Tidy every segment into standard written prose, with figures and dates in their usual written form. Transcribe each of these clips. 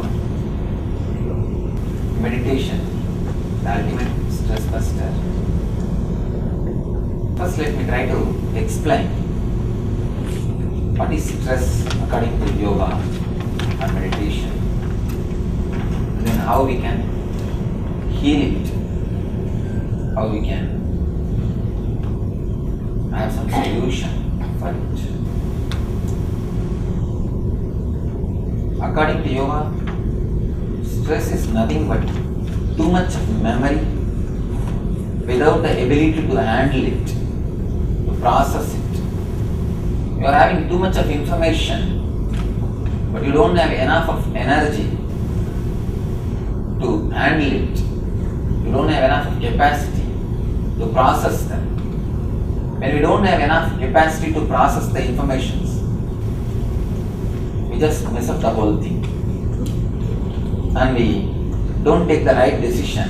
yoga, meditation, the ultimate stress buster. First, let me try to explain what is stress according to yoga and meditation, and then how we can heal it, how we can have some solution for it. According to yoga, stress is nothing but too much of memory without the ability to handle it, to process it. You are having too much of information, but you don't have enough of energy to handle it. You don't have enough of capacity to process them. When we don't have enough capacity to process the informations, we just mess up the whole thing. And we don't take the right decision.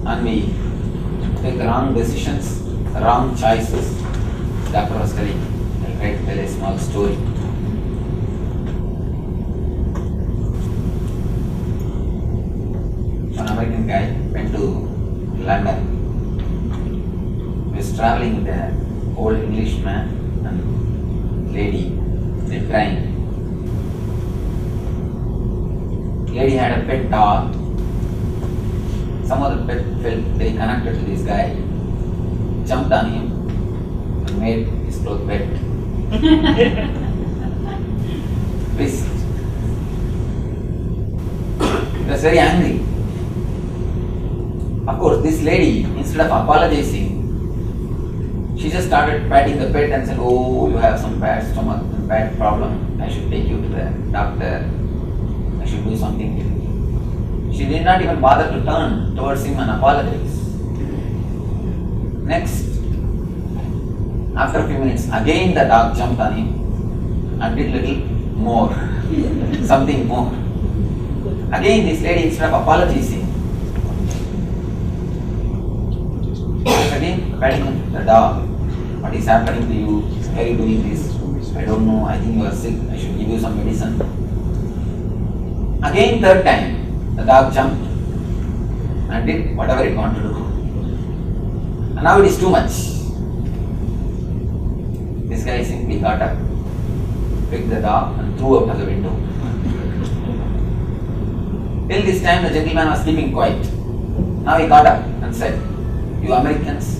And we take the wrong decisions, wrong choices. Doctor was telling, I'll try to tell a small story. An American guy went to London. He was traveling with an old English man and lady. They were crying. Lady had a pet dog. Some of the pet felt very connected to this guy, jumped on him and made his clothes wet. Pissed. He was very angry. Of course, this lady, instead of apologizing, she just started patting the pet and said, "Oh, you have some bad stomach, bad problem. I should take you to the doctor. I should do something." She did not even bother to turn towards him and apologize. Next, after a few minutes, again the dog jumped on him and did little more, something more. Again, this lady, instead of apologizing, again patting the dog. "What is happening to you? Why are you doing this? I don't know. I think you are sick. I should give you some medicine." Again, third time, the dog jumped and did whatever it wanted to do. And now it is too much. This guy simply got up, picked the dog and threw out of the window. Till this time, the gentleman was keeping quiet. Now he got up and said, "You Americans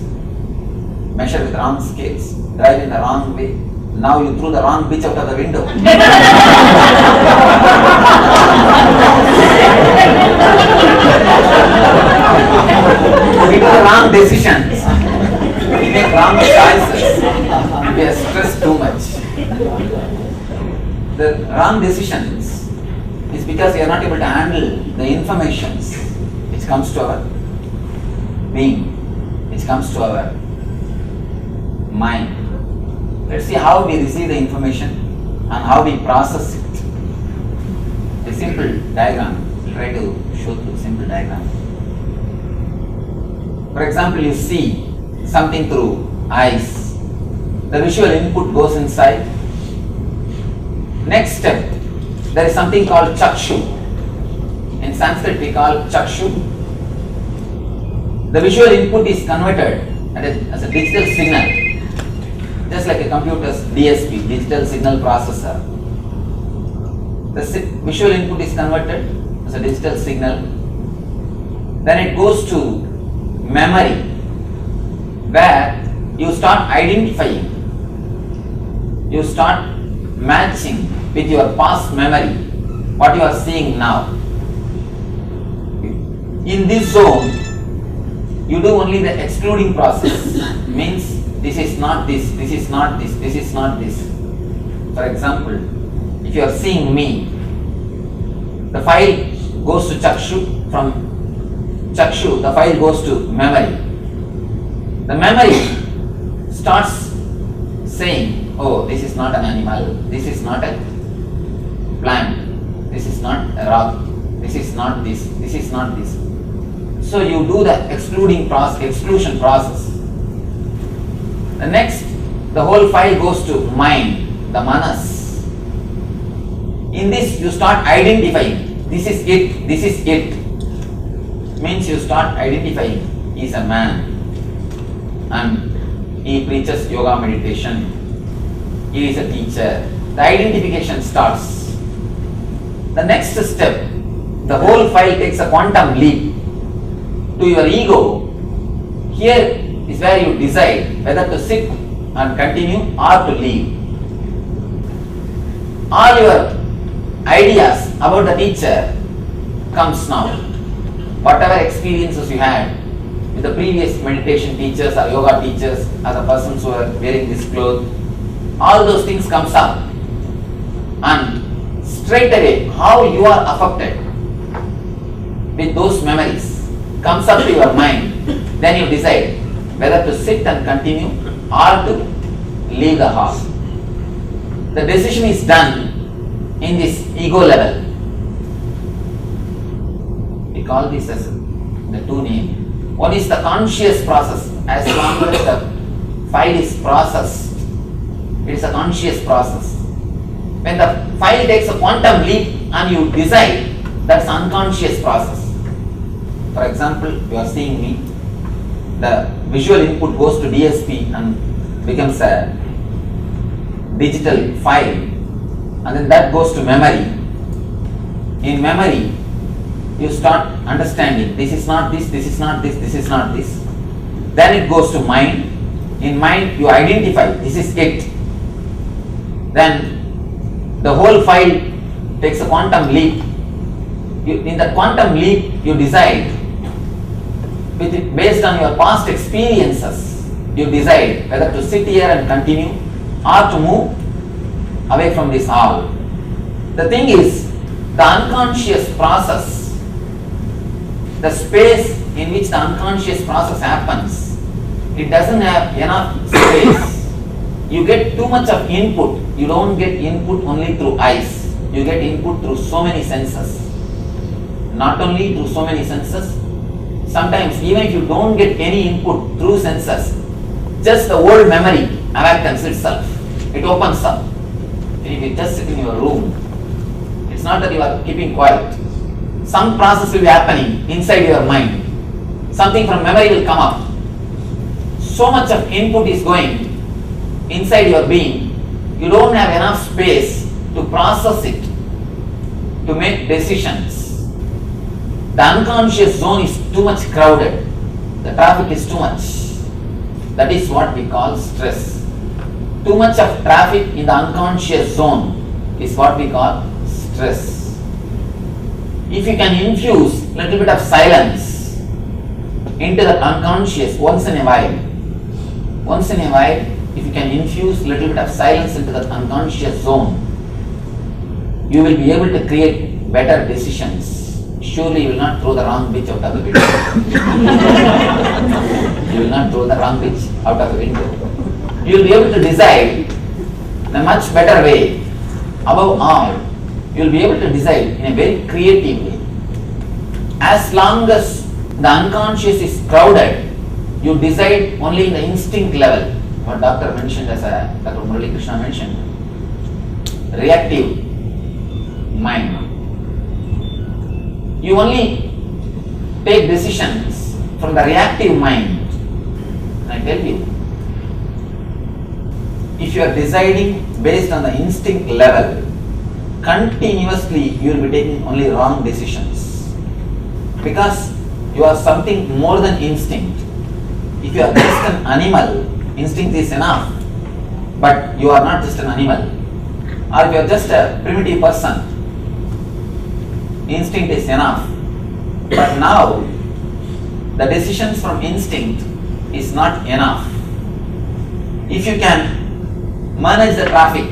measure with wrong scales, drive in the wrong way. Now you threw the wrong bitch out of the window." We do the wrong decisions. We make wrong choices. We are stressed too much. The wrong decisions is because we are not able to handle the informations which comes to our being, which comes to our mind. Let's see how we receive the information and how we process it. A simple diagram. We'll try to show through a simple diagram. For example, you see something through eyes. The visual input goes inside. Next step, there is something called chakshu. In Sanskrit we call chakshu. The visual input is converted as a digital signal, just like a computer's DSP, digital signal processor. The visual input is converted as a digital signal. Then it goes to memory, where you start identifying, you start matching with your past memory what you are seeing now. In this zone, you do only the excluding process, means this is not this, this is not this, this is not this. For example, if you are seeing me, the file goes to chakshu, from chakshu the file goes to memory. The memory starts saying, "Oh, this is not an animal, this is not a plant, this is not a rock, this is not this, this is not this." So you do the exclusion process. The next, the whole file goes to mind, the manas. In this you start identifying, this is it, this is it. Means you start identifying, he is a man and he preaches yoga meditation, he is a teacher. The identification starts. The next step, the whole file takes a quantum leap to your ego. Here is where you decide whether to sit and continue or to leave. All your ideas about the teacher comes now. Whatever experiences you had with the previous meditation teachers or yoga teachers or the persons who are wearing this cloth, all those things comes up, and straight away how you are affected with those memories comes up to your mind. Then you decide whether to sit and continue or to leave the hall. The decision is done in this ego level. We call this as the two names. One is the conscious process. As long as the file is processed, it is a conscious process. When the file takes a quantum leap and you decide, that's unconscious process. For example, you are seeing me, the visual input goes to DSP and becomes a digital file, and then that goes to memory. In memory, you start understanding, this is not this, this is not this, this is not this. Then it goes to mind. In mind, you identify, this is it. Then the whole file takes a quantum leap. In that quantum leap, you decide, based on your past experiences, you decide whether to sit here and continue or to move away from this hall. The thing is, the unconscious process, the space in which the unconscious process happens, it doesn't have enough space. You get too much of input. You don't get input only through eyes. You get input through so many senses. Not only through so many senses, sometimes even if you don't get any input through senses, just the old memory awakens itself. It opens up. If you just sit in your room, it's not that you are keeping quiet. Some process will be happening inside your mind. Something from memory will come up. So much of input is going inside your being. You don't have enough space to process it, to make decisions. The unconscious zone is too much crowded. The traffic is too much. That is what we call stress. Too much of traffic in the unconscious zone is what we call stress. If you can infuse a little bit of silence into the unconscious once in a while, if you can infuse a little bit of silence into the unconscious zone, you will be able to create better decisions. Surely you will not throw the wrong bitch out of the window. You will not throw the wrong bitch out of the window. You will be able to decide in a much better way. Above all, you will be able to decide in a very creative way. As long as the unconscious is crowded, you decide only in the instinct level. What Dr. mentioned Dr. Murali Krishna mentioned, reactive mind. You only take decisions from the reactive mind. I tell you, if you are deciding based on the instinct level, continuously you will be taking only wrong decisions, because you are something more than instinct. If you are just an animal, instinct is enough, but you are not just an animal. Or if you are just a primitive person, instinct is enough. But now, the decisions from instinct is not enough. If you can manage the traffic,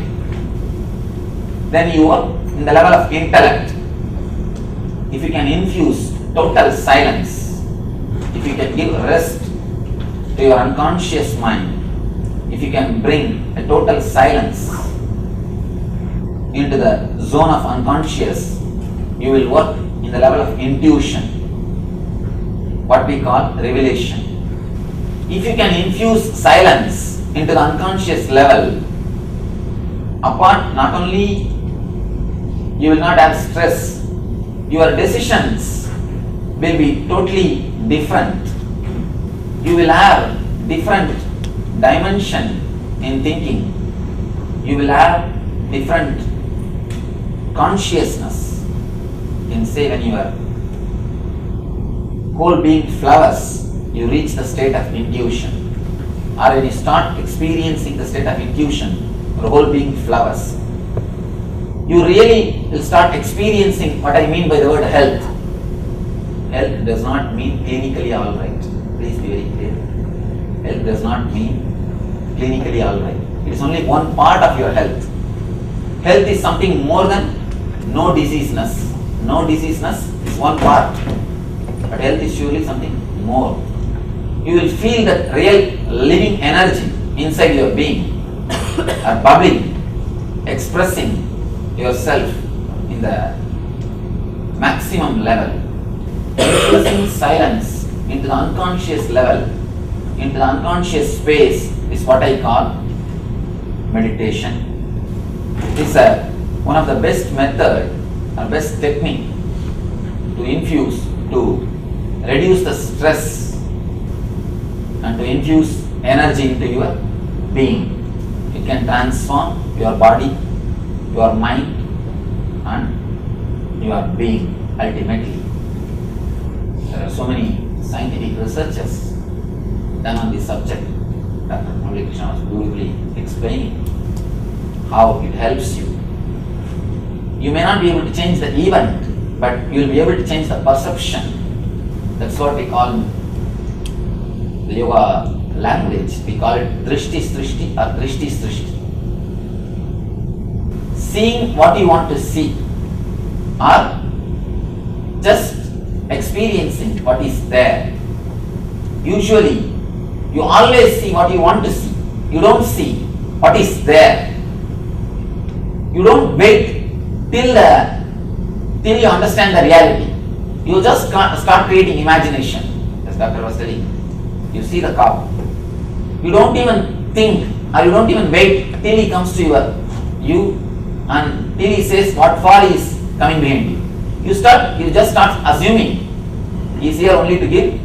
then you are in the level of intellect. If you can infuse total silence, if you can give rest to your unconscious mind, if you can bring a total silence into the zone of unconscious, you will work in the level of intuition, what we call revelation. If you can infuse silence into the unconscious level, apart not only You will not have stress. Your decisions will be totally different. You will have different dimension in thinking. You will have different consciousness. In say when your whole being flowers, you reach the state of intuition. Or when you start experiencing the state of intuition, your whole being flowers. You really will start experiencing what I mean by the word health. Health does not mean clinically alright. Please be very clear. Health does not mean clinically alright. It is only one part of your health. Health is something more than no diseaseness. No diseaseness is one part. But health is surely something more. You will feel that real living energy inside your being, are bubbling, expressing yourself in the maximum level, expressing silence into the unconscious level, into the unconscious space is what I call meditation. It is one of the best method or best technique to infuse, to reduce the stress and to infuse energy into your being. It can transform your body, your mind and your being ultimately. There are so many scientific researches done on this subject. Dr. Murali Krishna was beautifully explaining how it helps you. You may not be able to change the event, but you will be able to change the perception. That's what we call the yoga language. We call it drishti srishti or drishti srishti. Seeing what you want to see or just experiencing what is there. Usually, you always see what you want to see. You don't see what is there. You don't wait till you understand the reality. You just start creating imagination. As Doctor was telling, you see the cow. You don't even think or you don't even wait till he comes to you and till he says what far is coming behind you. You just start assuming he is here only to give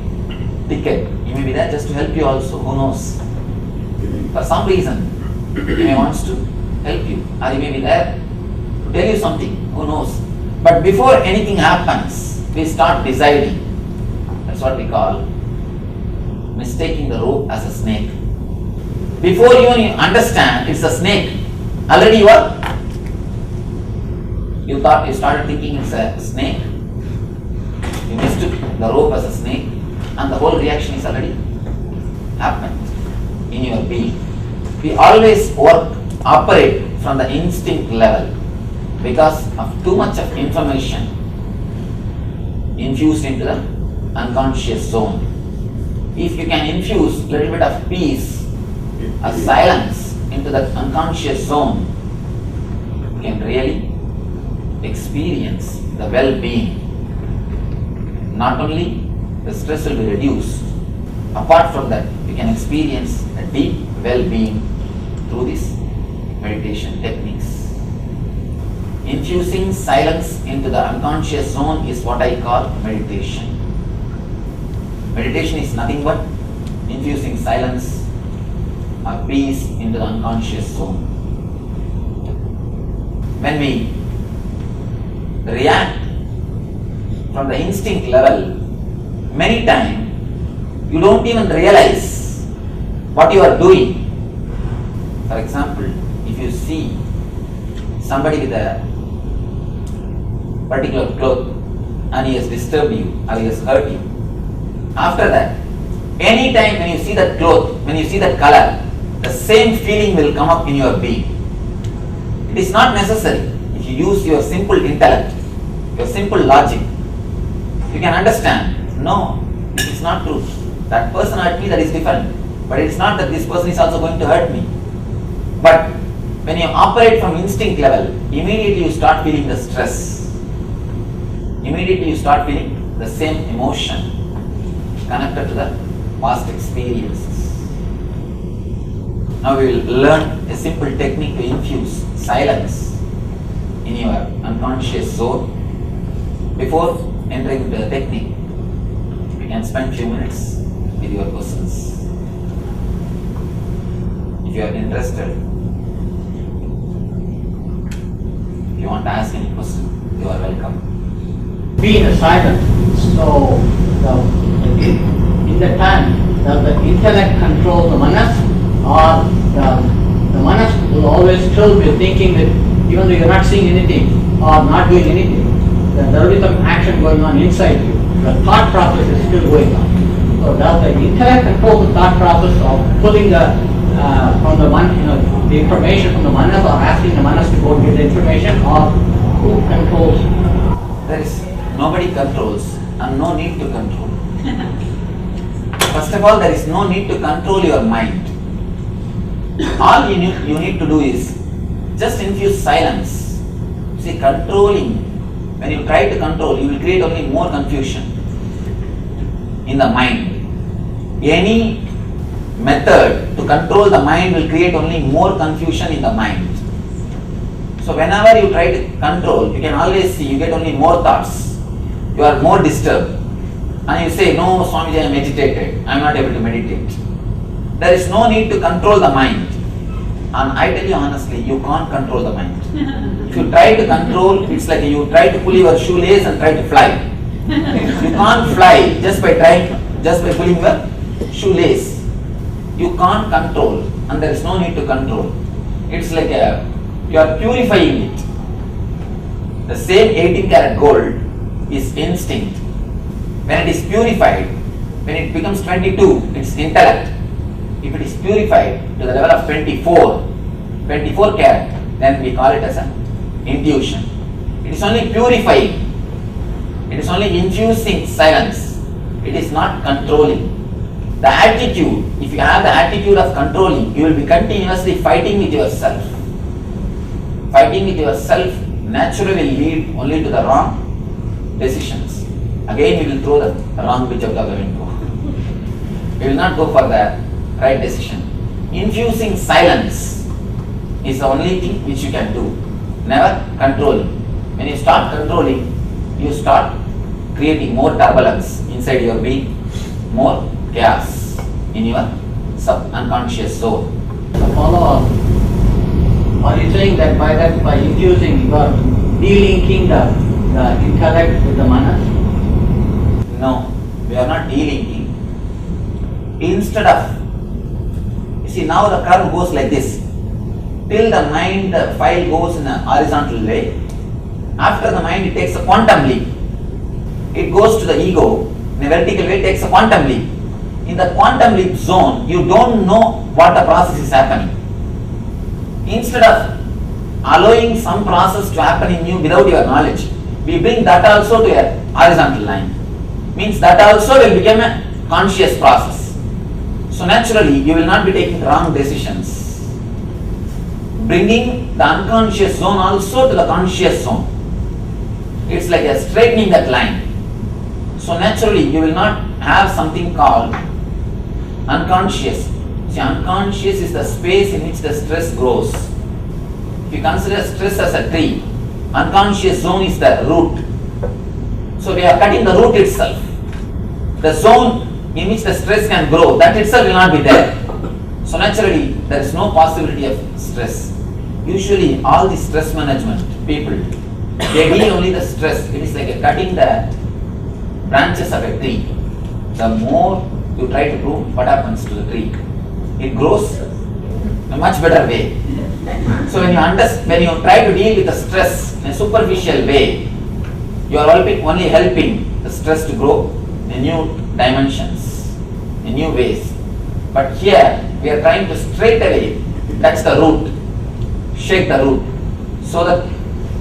ticket. He may be there just to help you also, who knows. For some reason, he may wants to help you or he may be there to tell you something, who knows. But before anything happens, we start deciding. That's what we call mistaking the rope as a snake. Before you understand it's a snake, already you started thinking it's a snake. You mistook the rope as a snake, and the whole reaction is already happened in your being. We always operate from the instinct level because of too much of information infused into the unconscious zone. If you can infuse a little bit of peace or silence into that unconscious zone, you can really experience the well-being. Not only the stress will be reduced, apart from that, you can experience a deep well-being through these meditation techniques. Infusing silence into the unconscious zone is what I call meditation. Meditation is nothing but infusing silence or peace into the unconscious zone. When we react from the instinct level, many times you don't even realize what you are doing. For example, if you see somebody with a particular cloth and he has disturbed you or he has hurt you, after that, any time when you see that cloth, when you see that color, the same feeling will come up in your being. It is not necessary. If you use your simple intellect, your simple logic, you can understand, no, it is not true. That person hurt me, that is different. But it is not that this person is also going to hurt me. But when you operate from instinct level, immediately you start feeling the stress. Immediately you start feeling the same emotion connected to the past experiences. Now we will learn a simple technique to infuse silence in your unconscious zone. Before entering into the technique, we can spend few minutes with your questions. If you are interested, if you want to ask any question, you are welcome. Be in a silence. So, in the time, does the intellect control the manas, or the manas will always still be thinking that even though you're not seeing anything or not doing anything, there will be some action going on inside you. The thought process is still going on. So does the intellect control the thought process of pulling the from the the information from the manas, or asking the manas to go get the information, or who controls? There is nobody controls and no need to control. First of all, there is no need to control your mind. All you need to do is just infuse silence. See, controlling, when you try to control, you will create only more confusion in the mind. Any method to control the mind will create only more confusion in the mind. So whenever you try to control, you can always see you get only more thoughts. You are more disturbed. And you say, no, Swamiji, I am agitated. I am not able to meditate. There is no need to control the mind. And I tell you honestly, you can't control the mind. If you try to control, it's like you try to pull your shoelace and try to fly. You can't fly just by pulling your shoelace. You can't control, and there is no need to control. It's like you are purifying it. The same 18 karat gold is instinct. When it is purified, when it becomes 22, it's intellect. If it is purified to the level of 24 karat, then we call it as an intuition. It is only purifying. It is only infusing silence. It is not controlling. The attitude, if you have the attitude of controlling, you will be continuously fighting with yourself. Fighting with yourself naturally will lead only to the wrong decisions. Again, we will throw the wrong pitch out of the window. We will not go for the right decision. Infusing silence is the only thing which you can do. Never controlling. When you start controlling, you start creating more turbulence inside your being, more chaos in your unconscious zone. Follow up. Are you saying that by infusing, you are delinking the intellect with the manas? No, we are not delinking. Instead of, you see, now the curve goes like this. Till the mind, the file goes in a horizontal way. After the mind, it takes a quantum leap. It goes to the ego in a vertical way, takes a quantum leap. In the quantum leap zone, you don't know what the process is happening. Instead of allowing some process to happen in you without your knowledge, we bring that also to a horizontal line. Means that also will become a conscious process. So naturally, you will not be taking wrong decisions. Bringing the unconscious zone also to the conscious zone. It's like a straightening that line. So naturally, you will not have something called unconscious. See, unconscious is the space in which the stress grows. If you consider stress as a tree, unconscious zone is the root. So we are cutting the root itself. The zone in which the stress can grow, that itself will not be there. So naturally, there is no possibility of stress. Usually, all the stress management people, they deal only the stress. It is like a cutting the branches of a tree. The more you try to prove what happens to the tree, it grows a much better way. So when you try to deal with the stress in a superficial way, you are only helping the stress to grow in new dimensions, in new ways. But here we are trying to straight away touch the root, shake the root, so that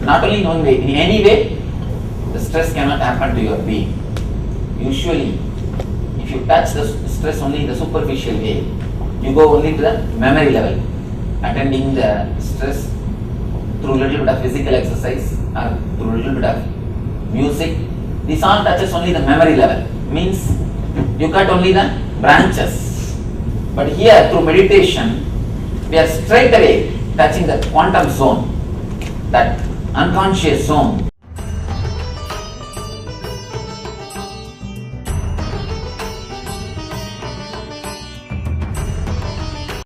not only in one way, in any way, the stress cannot happen to your being. Usually, if you touch the stress only in the superficial way, you go only to the memory level, attending the stress through a little bit of physical exercise or through a little bit of music. This all touches only the memory level, means you cut only the branches. But here through meditation, we are straight away touching the quantum zone, that unconscious zone.